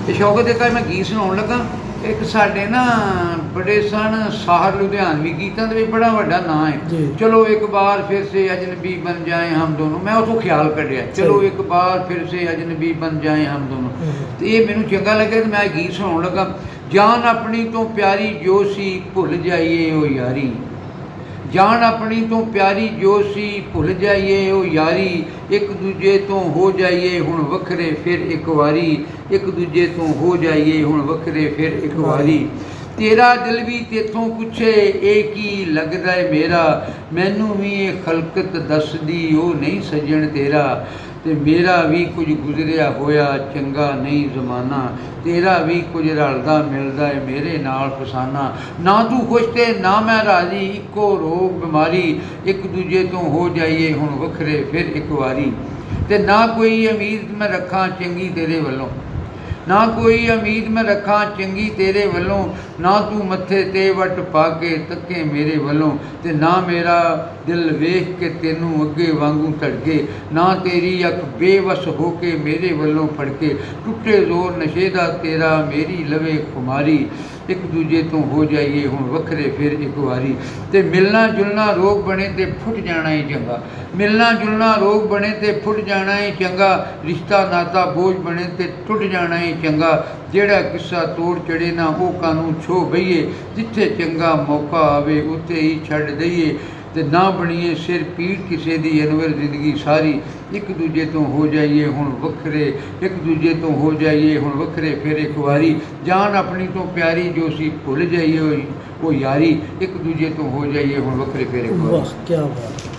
ਤੇ ਸ਼ੌਕਤ ਦੇ ਘਰ ਮੈਂ ਗੀਤ ਸੁਣਾਉਣ ਲੱਗਾ। ਇੱਕ ਸਾਡੇ ਨਾ बड़े सन साहर लुधियानवी गीतों के बड़ा वड्डा नां है। चलो एक बार फिर से अजनबी बन जाए हम दोनों, मैं उतों ख्याल कढ़िया चलो एक बार फिर से अजनबी बन जाए हम दोनों। तो ये मैनू चंगा लगे तो मैं गीत सुनाउण लगा। जान अपनी तो प्यारी जो सी भुल जाइए ओ यारी, जान अपनी तो प्यारी जो सी भुल जाइए ओ यारी, एक दूजे तो हो जाइए हुण वखरे फिर एक वारी, एक दूजे तो हो जाइए हुण वखरे फिर एक वारी। तेरा दिल भी तेथों पुछे ए की लगदा है मेरा, मैनू भी ये खलकत दसदी ओ नहीं सजन तेरा। ते मेरा भी कुछ गुजरिया होया चंगा नहीं जमाना, तेरा भी कुछ रलदा मिलदा है मेरे नाल फसाना। ना तू खुश ते ना मैं राजी, इको रोग बीमारी, एक दूजे तो हो जाइए हुण वखरे फिर एक वारी। ते ना कोई उम्मीद मैं रखा चंगी तेरे वल्लों, ना कोई उम्मीद मैं रखा चंगी तेरे वल्लों, ना तू मत्थे ते वट पा के तके मेरे वल्लों। ते ना मेरा दिल वेख के तेनू अगे वांगू धड़के, ना तेरी अख बेवस हो के मेरे वल्लों फड़के। टुटे जोर नशे दा तेरा मेरी लवे खुमारी, एक दूजे तो हो जाइए हुण वखरे फिर एक वारी। ते मिलना जुलना रोग बने ते फुट जाना ही चंगा, मिलना जुलना रोग बने ते फुट जाना ही चंगा, रिश्ता नाता बोझ बने ते टुट जाना ही चंगा। जेड़ा किस्सा तोड़ चढ़े ना वो कानून छो बईए, जिथे चंगा मौका आवे उत्ते ही छड़ दईए। ते ना बनीए सिर पीड़ किसी दी अनवर जिंदगी सारी, एक दूजे तो हो जाइए हुण वखरे, एक दूजे तो हो जाइए हुण वखरे फिर एक वारी। जान अपनी तो प्यारी जो सी भुल जाइए वो यारी, एक दूजे तो हो जाइए हुण वखरे फिर एक वारी। वाह क्या बात।